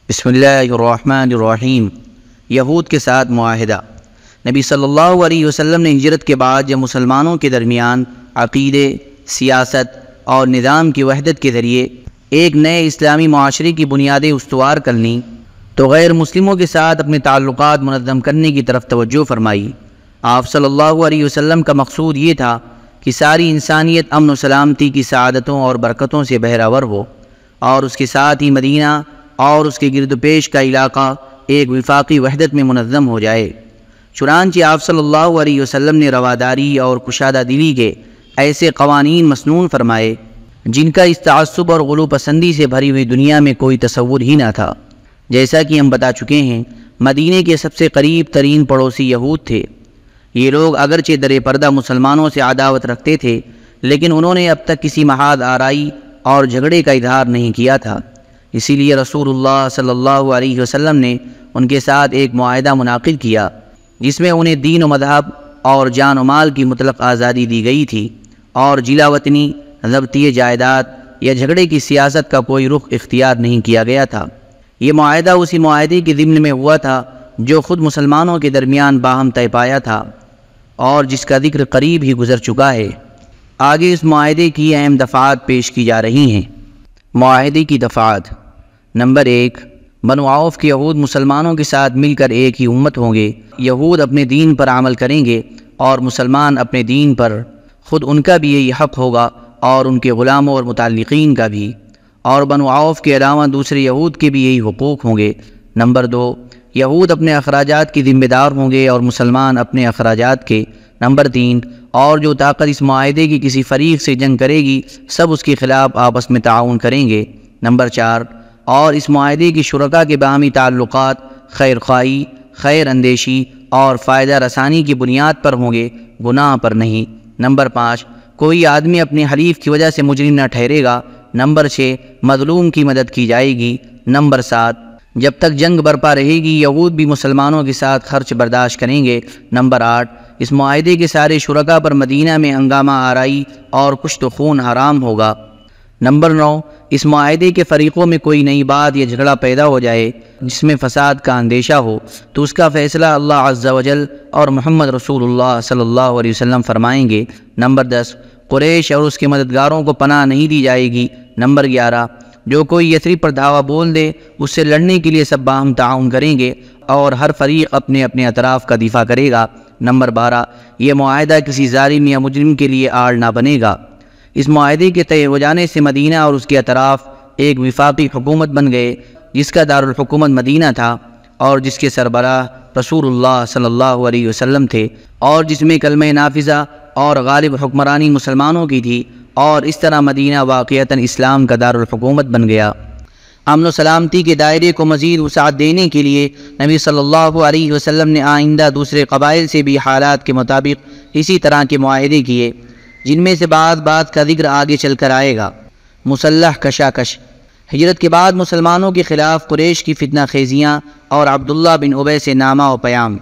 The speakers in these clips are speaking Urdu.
بسم اللہ الرحمن الرحیم۔ یہود کے ساتھ معاہدہ۔ نبی صلی اللہ علیہ وسلم نے ہجرت کے بعد جب مسلمانوں کے درمیان عقیدے، سیاست اور نظام کی وحدت کے ذریعے ایک نئے اسلامی معاشرے کی بنیادیں استوار کر لیں تو غیر مسلموں کے ساتھ اپنے تعلقات منظم کرنے کی طرف توجہ فرمائی۔ آپ صلی اللہ علیہ وسلم کا مقصود یہ تھا کہ ساری انسانیت امن و سلامتی کی سعادتوں اور برکتوں سے بہرہ ہو، اور اس کے ساتھ ہی مدینہ اور اس کے گرد و پیش کا علاقہ ایک وفاقی وحدت میں منظم ہو جائے۔ چنانچہ آپ صلی اللہ علیہ وسلم نے رواداری اور کشادہ دلی کے ایسے قوانین مسنون فرمائے جن کا اس تعصب اور غلو پسندی سے بھری ہوئی دنیا میں کوئی تصور ہی نہ تھا۔ جیسا کہ ہم بتا چکے ہیں، مدینے کے سب سے قریب ترین پڑوسی یہود تھے۔ یہ لوگ اگرچہ در پردہ مسلمانوں سے عداوت رکھتے تھے، لیکن انہوں نے اب تک کسی محاذ آرائی اور جھگڑے کا اظہار نہیں کیا تھا۔ اسی لیے رسول اللہ صلی اللہ علیہ وسلم نے ان کے ساتھ ایک معاہدہ منعقد کیا جس میں انہیں دین و مذہب اور جان و مال کی مطلق آزادی دی گئی تھی، اور جلا وطنی، ضبطی جائیداد یا جھگڑے کی سیاست کا کوئی رخ اختیار نہیں کیا گیا تھا۔ یہ معاہدہ اسی معاہدے کے ضمن میں ہوا تھا جو خود مسلمانوں کے درمیان باہم طے پایا تھا اور جس کا ذکر قریب ہی گزر چکا ہے۔ آگے اس معاہدے کی اہم دفعات پیش کی جا رہی ہیں۔ معاہدے کی دفعات۔ نمبر 1، بنو عوف کے یہود مسلمانوں کے ساتھ مل کر ایک ہی امت ہوں گے۔ یہود اپنے دین پر عمل کریں گے اور مسلمان اپنے دین پر۔ خود ان کا بھی یہی حق ہوگا اور ان کے غلاموں اور متعلقین کا بھی، اور بنو عوف کے علاوہ دوسرے یہود کے بھی یہی حقوق ہوں گے۔ نمبر 2، یہود اپنے اخراجات کی ذمہ دار ہوں گے اور مسلمان اپنے اخراجات کے۔ نمبر 3، اور جو طاقت اس معاہدے کی کسی فریق سے جنگ کرے گی سب اس کے خلاف آپس میں تعاون کریں گے۔ نمبر 4، اور اس معاہدے کی شرکاء کے باہمی تعلقات خیر خواہی، خیر اندیشی اور فائدہ رسانی کی بنیاد پر ہوں گے، گناہ پر نہیں۔ نمبر 5، کوئی آدمی اپنے حلیف کی وجہ سے مجرم نہ ٹھہرے گا۔ نمبر 6، مظلوم کی مدد کی جائے گی۔ نمبر 7، جب تک جنگ برپا رہے گی یہود بھی مسلمانوں کے ساتھ خرچ برداشت کریں گے۔ نمبر 8، اس معاہدے کے سارے شرکاء پر مدینہ میں ہنگامہ آرائی اور کشت و خون حرام ہوگا۔ نمبر 9، اس معاہدے کے فریقوں میں کوئی نئی بات یا جھگڑا پیدا ہو جائے جس میں فساد کا اندیشہ ہو تو اس کا فیصلہ اللہ عز و جل اور محمد رسول اللہ صلی اللہ علیہ وسلم فرمائیں گے۔ نمبر 10، قریش اور اس کے مددگاروں کو پناہ نہیں دی جائے گی۔ نمبر 11، جو کوئی یثرب پر دھاوا بول دے اس سے لڑنے کے لیے سب باہم تعاون کریں گے اور ہر فریق اپنے اپنے اطراف کا دفاع کرے گا۔ نمبر 12، یہ معاہدہ کسی ظالم یا مجرم کے لیے آڑ نہ بنے گا۔ اس معاہدے کے طے ہو جانے سے مدینہ اور اس کے اطراف ایک وفاقی حکومت بن گئے جس کا دارالحکومت مدینہ تھا اور جس کے سربراہ رسول اللہ صلی اللہ علیہ وسلم تھے، اور جس میں کلمہ نافذہ اور غالب حکمرانی مسلمانوں کی تھی، اور اس طرح مدینہ واقعتاً اسلام کا دارالحکومت بن گیا۔ امن و سلامتی کے دائرے کو مزید وسعت دینے کے لیے نبی صلی اللہ علیہ وسلم نے آئندہ دوسرے قبائل سے بھی حالات کے مطابق اسی طرح کے معاہدے کیے، جن میں سے بعض بات کا ذکر آگے چل کر آئے گا۔ مسلح کشاکش۔ ہجرت کے بعد مسلمانوں کے خلاف قریش کی فتنہ خیزیاں اور عبداللہ بن ابی سے نامہ و پیام۔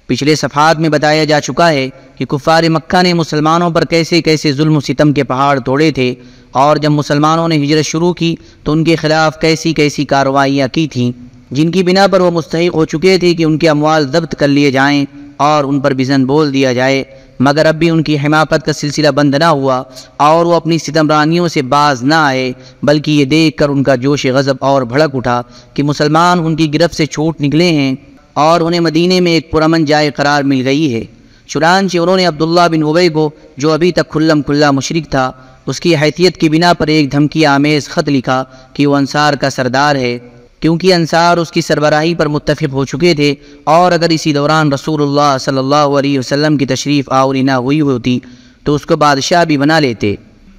پچھلے صفحات میں بتایا جا چکا ہے کہ کفار مکہ نے مسلمانوں پر کیسے کیسے ظلم و ستم کے پہاڑ توڑے تھے، اور جب مسلمانوں نے ہجرت شروع کی تو ان کے خلاف کیسی کیسی کارروائیاں کی تھیں جن کی بنا پر وہ مستحق ہو چکے تھے کہ ان کے اموال ضبط کر لیے جائیں اور ان پر بزن بول دیا جائے، مگر اب بھی ان کی حماقت کا سلسلہ بند نہ ہوا اور وہ اپنی ستمرانیوں سے باز نہ آئے، بلکہ یہ دیکھ کر ان کا جوش غضب اور بھڑک اٹھا کہ مسلمان ان کی گرفت سے چھوٹ نکلے ہیں اور انہیں مدینے میں ایک پرامن جائے قرار مل گئی ہے۔ چنانچہ انہوں نے عبداللہ بن ابی کو، جو ابھی تک کھلم کھلا مشرک تھا، اس کی حیثیت کی بنا پر ایک دھمکی آمیز خط لکھا کہ وہ انصار کا سردار ہے، کیونکہ انصار اس کی سربراہی پر متفق ہو چکے تھے، اور اگر اسی دوران رسول اللہ صلی اللہ علیہ وسلم کی تشریف آوری نہ ہوئی ہوتی تو اس کو بادشاہ بھی بنا لیتے۔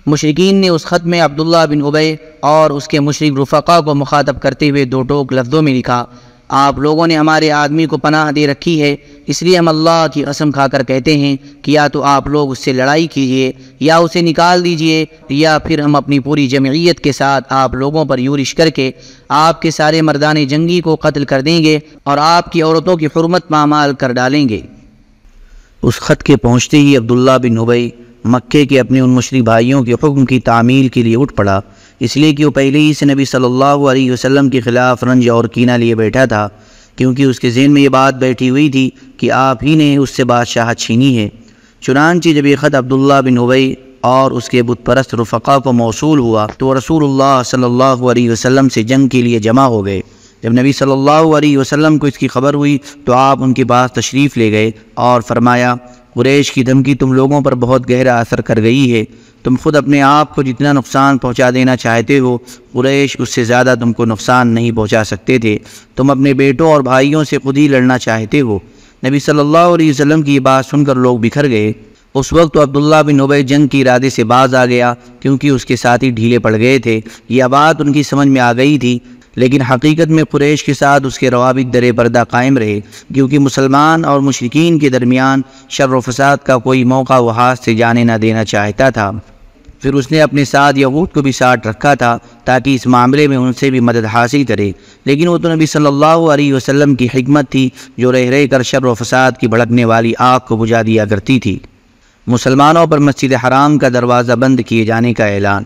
مشرکین نے اس خط میں عبداللہ بن ابی اور اس کے مشرک رفقا کو مخاطب کرتے ہوئے دو ٹوک لفظوں میں لکھا: آپ لوگوں نے ہمارے آدمی کو پناہ دے رکھی ہے، اس لیے ہم اللہ کی قسم کھا کر کہتے ہیں کہ یا تو آپ لوگ اس سے لڑائی کیجئے یا اسے نکال دیجئے، یا پھر ہم اپنی پوری جمعیت کے ساتھ آپ لوگوں پر یورش کر کے آپ کے سارے مردان جنگی کو قتل کر دیں گے اور آپ کی عورتوں کی حرمت پامال کر ڈالیں گے۔ اس خط کے پہنچتے ہی عبداللہ بن ابی مکے کے اپنے ان مشرک بھائیوں کے حکم کی تعمیل کے لیے اٹھ پڑا۔ اس لیے کہ وہ پہلے ہی سے نبی صلی اللہ علیہ وسلم کے خلاف رنج اور کینہ لیے بیٹھا تھا، کیونکہ اس کے ذہن میں یہ بات بیٹھی ہوئی تھی کہ آپ ہی نے اس سے بادشاہت چھینی ہے۔ چنانچہ جب یہ خط عبداللہ بن ابی اور اس کے بت پرست رفقا کو موصول ہوا تو وہ رسول اللہ صلی اللہ علیہ وسلم سے جنگ کے لیے جمع ہو گئے۔ جب نبی صلی اللہ علیہ وسلم کو اس کی خبر ہوئی تو آپ ان کے پاس تشریف لے گئے اور فرمایا، قریش کی دھمکی تم لوگوں پر بہت گہرا اثر کر گئی ہے۔ تم خود اپنے آپ کو جتنا نقصان پہنچا دینا چاہتے ہو، قریش اس سے زیادہ تم کو نقصان نہیں پہنچا سکتے تھے۔ تم اپنے بیٹوں اور بھائیوں سے خود ہی لڑنا چاہتے ہو۔ نبی صلی اللہ علیہ وسلم کی یہ بات سن کر لوگ بکھر گئے۔ اس وقت تو عبداللہ بن ابی جنگ کے ارادے سے باز آ گیا، کیونکہ اس کے ساتھی ڈھیلے پڑ گئے تھے۔ یہ بات ان کی سمجھ میں آ گئی تھی، لیکن حقیقت میں قریش کے ساتھ اس کے روابط در پردہ قائم رہے، کیونکہ مسلمان اور مشرکین کے درمیان شر و فساد کا کوئی موقع وہ ہاتھ سے جانے نہ دینا چاہتا تھا۔ پھر اس نے اپنے ساتھ یہود کو بھی ساتھ رکھا تھا تاکہ اس معاملے میں ان سے بھی مدد حاصل کرے، لیکن وہ تو نبی صلی اللہ علیہ وسلم کی حکمت تھی جو رہ رہ کر شر و فساد کی بھڑکنے والی آگ کو بجھا دیا کرتی تھی۔ مسلمانوں پر مسجد حرام کا دروازہ بند کیے جانے کا اعلان۔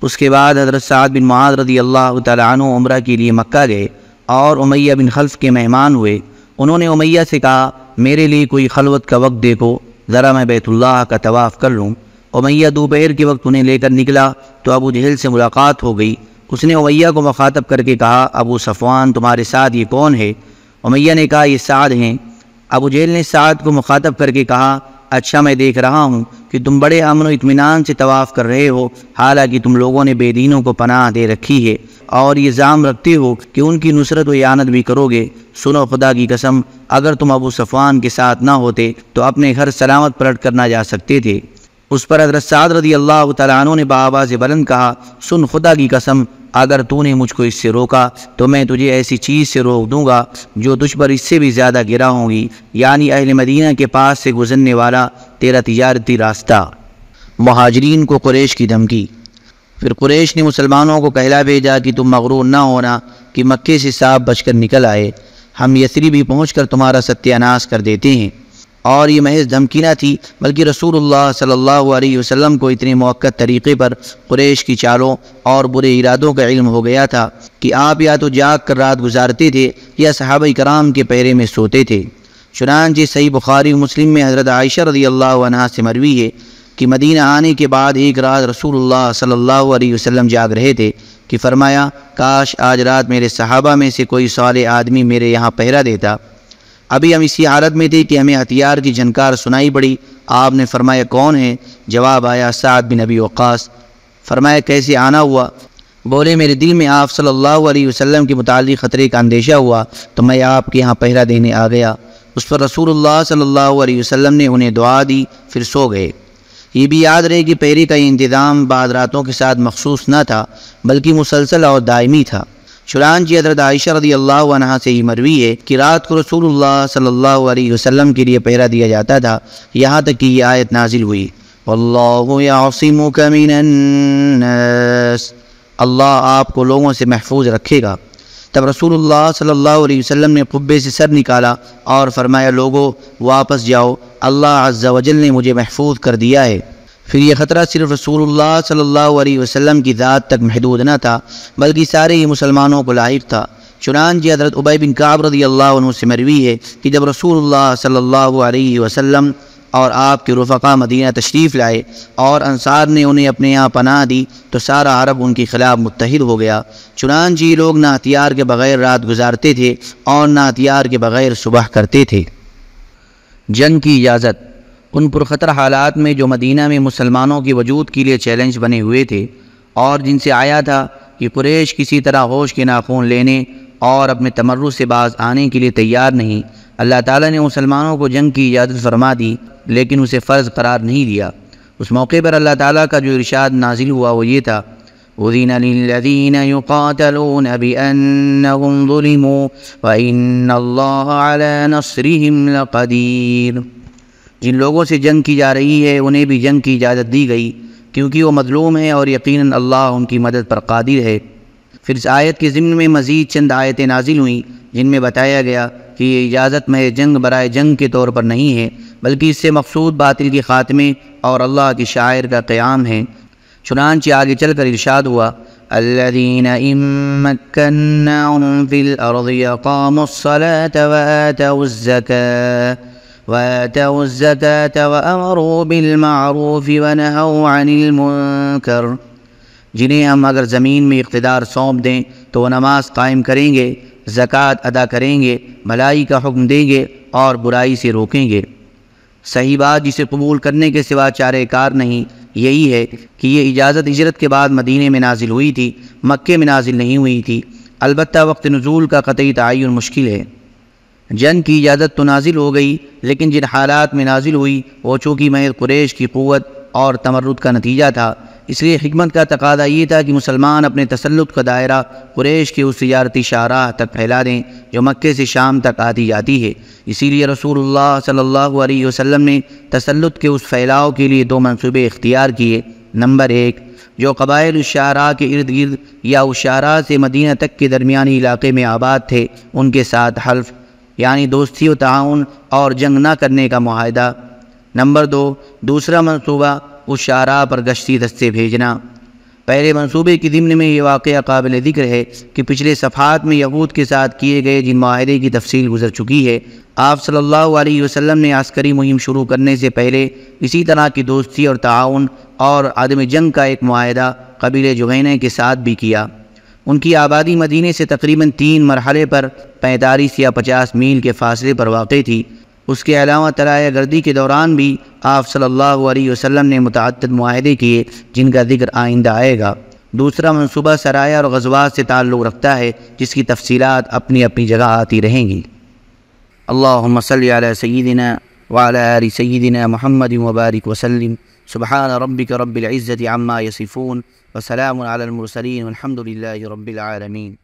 اس کے بعد حضرت سعد بن معاذ رضی اللہ تعالیٰ عنہ عمرہ کے لیے مکہ گئے اور امیہ بن خلف کے مہمان ہوئے۔ انہوں نے امیہ سے کہا، میرے لیے کوئی خلوت کا وقت دیکھو، ذرا میں بیت اللہ کا طواف کر لوں۔ امیہ دوپہر کے وقت انہیں لے کر نکلا تو ابو جہل سے ملاقات ہو گئی۔ اس نے امیہ کو مخاطب کر کے کہا، ابو صفوان تمہارے ساتھ یہ کون ہے؟ امیہ نے کہا، یہ سعد ہیں۔ ابو جہل نے سعد کو مخاطب کر کے کہا، اچھا میں دیکھ رہا ہوں کہ تم بڑے امن و اطمینان سے طواف کر رہے ہو، حالانکہ تم لوگوں نے بے دینوں کو پناہ دے رکھی ہے اور یہ زعم رکھتے ہو کہ ان کی نصرت و اعانت بھی کرو گے۔ سنو خدا کی قسم، اگر تم ابو صفوان کے ساتھ نہ ہوتے تو اپنے گھر سلامت پلٹ کر نہ جا سکتے تھے۔ اس پر حضرت سعد رضی اللہ تعالیٰ عنہ نے بآواز بلند کہا، سن خدا کی قسم، اگر تو نے مجھ کو اس سے روکا تو میں تجھے ایسی چیز سے روک دوں گا جو تجھ پر اس سے بھی زیادہ گرا ہوں گی، یعنی اہل مدینہ کے پاس سے گزرنے والا تیرا تجارتی راستہ۔ مہاجرین کو قریش کی دھمکی۔ پھر قریش نے مسلمانوں کو کہلا بھیجا کہ تم مغرور نہ ہونا کہ مکے سے صاف بچ کر نکل آئے، ہم یثرب بھی پہنچ کر تمہارا ستیہ ناش کر دیتے ہیں۔ اور یہ محض دھمکی نہ تھی، بلکہ رسول اللہ صلی اللہ علیہ وسلم کو اتنے موقت طریقے پر قریش کی چالوں اور برے ارادوں کا علم ہو گیا تھا کہ آپ یا تو جاگ کر رات گزارتے تھے یا صحابہ کرام کے پہرے میں سوتے تھے۔ چنانچہ صحیح بخاری و مسلم میں حضرت عائشہ رضی اللہ عنہا سے مروی ہے کہ مدینہ آنے کے بعد ایک رات رسول اللہ صلی اللہ علیہ وسلم جاگ رہے تھے کہ فرمایا، کاش آج رات میرے صحابہ میں سے کوئی صالح آدمی میرے یہاں پہرا دیتا۔ ابھی ہم اسی حالت میں تھے کہ ہمیں ہتھیار کی جھنکار سنائی پڑی۔ آپ نے فرمایا، کون ہے؟ جواب آیا، سعد بن ابی وقاص۔ فرمایا، کیسے آنا ہوا؟ بولے، میرے دل میں آپ صلی اللہ علیہ وسلم کے متعلق خطرے کا اندیشہ ہوا تو میں آپ کے یہاں پہرا دینے آ گیا۔ اس پر رسول اللہ صلی اللہ علیہ وسلم نے انہیں دعا دی، پھر سو گئے۔ یہ بھی یاد رہے کہ پہرے کا یہ انتظام بعض راتوں کے ساتھ مخصوص نہ تھا، بلکہ مسلسل اور دائمی تھا۔ چنانچہ حضرت عائشہ رضی اللہ عنہا سے یہ مروی ہے کہ رات کو رسول اللہ صلی اللہ علیہ وسلم کے لیے پہرا دیا جاتا تھا، یہاں تک کہ یہ آیت نازل ہوئی، واللہ یعصمک من الناس، اللہ آپ کو لوگوں سے محفوظ رکھے گا۔ تب رسول اللہ صلی اللہ علیہ وسلم نے قبے سے سر نکالا اور فرمایا، لوگو واپس جاؤ، اللہ عز و جل نے مجھے محفوظ کر دیا ہے۔ پھر یہ خطرہ صرف رسول اللہ صلی اللہ علیہ وسلم کی ذات تک محدود نہ تھا، بلکہ سارے ہی مسلمانوں کو لاحق تھا۔ چنانچہ حضرت ابی بن کعب رضی اللہ عنہ سے مروی ہے کہ جب رسول اللہ صلی اللہ علیہ وسلم اور آپ کے رفقا مدینہ تشریف لائے اور انصار نے انہیں اپنے یہاں پناہ دی تو سارا عرب ان کے خلاف متحد ہو گیا۔ چنانچہ یہ لوگ نہ ہتھیار کے بغیر رات گزارتے تھے اور نہ ہتھیار کے بغیر صبح کرتے تھے۔ جنگ کی اجازت۔ ان پرخطر حالات میں جو مدینہ میں مسلمانوں کے وجود کے لیے چیلنج بنے ہوئے تھے اور جن سے آیا تھا کہ قریش کسی طرح ہوش کے ناخون لینے اور اپنے تمرد سے باز آنے کے لیے تیار نہیں، اللہ تعالیٰ نے مسلمانوں کو جنگ کی اجازت فرما دی، لیکن اسے فرض قرار نہیں دیا۔ اس موقع پر اللہ تعالیٰ کا جو ارشاد نازل ہوا وہ یہ تھا، أذن للذين يقاتلون بأنهم ظلموا وإن الله على نصرهم لقدير۔ جن لوگوں سے جنگ کی جا رہی ہے انہیں بھی جنگ کی اجازت دی گئی، کیونکہ وہ مظلوم ہیں اور یقیناً اللہ ان کی مدد پر قادر ہے۔ پھر اس آیت کے ضمن میں مزید چند آیتیں نازل ہوئیں جن میں بتایا گیا کہ یہ اجازت محض جنگ برائے جنگ کے طور پر نہیں ہے، بلکہ اس سے مقصود باطل کے خاتمے اور اللہ کی شاعر کا قیام ہے۔ چنانچہ آگے چل کر ارشاد ہوا، الذين إن مكناهم في الأرض يقاموا الصلاة وآتوا الزكاة وأمروا بالمعروف ونهوا عن المنكر۔ جنہیں ہم اگر زمین میں اقتدار سونپ دیں تو وہ نماز قائم کریں گے، زکوٰۃ ادا کریں گے، بھلائی کا حکم دیں گے اور برائی سے روکیں گے۔ صحیح بات جسے قبول کرنے کے سوا چارہ کار نہیں یہی ہے کہ یہ اجازت ہجرت کے بعد مدینے میں نازل ہوئی تھی، مکے میں نازل نہیں ہوئی تھی۔ البتہ وقت نزول کا قطعی تعین مشکل ہے۔ جنگ کی اجازت تو نازل ہو گئی، لیکن جن حالات میں نازل ہوئی وہ چونکہ محض قریش کی قوت اور تمرد کا نتیجہ تھا، اس لیے حکمت کا تقاضا یہ تھا کہ مسلمان اپنے تسلط کا دائرہ قریش کے اس تجارتی شاہراہ تک پھیلا دیں جو مکے سے شام تک آتی جاتی ہے۔ اسی لیے رسول اللہ صلی اللہ علیہ وسلم نے تسلط کے اس پھیلاؤ کے لیے 2 منصوبے اختیار کیے۔ نمبر 1، جو قبائل اس شاہراہ کے ارد گرد یا اس شاہراہ سے مدینہ تک کے درمیانی علاقے میں آباد تھے ان کے ساتھ حلف، یعنی دوستی و تعاون اور جنگ نہ کرنے کا معاہدہ۔ نمبر 2، دوسرا منصوبہ اس شاہراہ پر گشتی دستے بھیجنا۔ پہلے منصوبے کی ضمن میں یہ واقعہ قابل ذکر ہے کہ پچھلے صفحات میں یہود کے ساتھ کیے گئے جن معاہدے کی تفصیل گزر چکی ہے، آپ صلی اللہ علیہ وسلم نے عسکری مہم شروع کرنے سے پہلے اسی طرح کی دوستی اور تعاون اور عدم جنگ کا ایک معاہدہ قبیلہ جہینہ کے ساتھ بھی کیا۔ ان کی آبادی مدینے سے تقریباً 3 مرحلے پر 45 یا 50 میل کے فاصلے پر واقع تھی۔ اس کے علاوہ طلائع گردی کے دوران بھی آپ صلی اللہ علیہ وسلم نے متعدد معاہدے کیے جن کا ذکر آئندہ آئے گا۔ دوسرا منصوبہ سرایہ اور غزوات سے تعلق رکھتا ہے جس کی تفصیلات اپنی اپنی جگہ آتی رہیں گی۔ اللہم صلی علی سیدنا وعلی آل سیدنا محمد وبارک وسلم۔ سبحان ربک رب العزة عما یصفون وسلام علی المرسلین والحمد للہ رب العالمین۔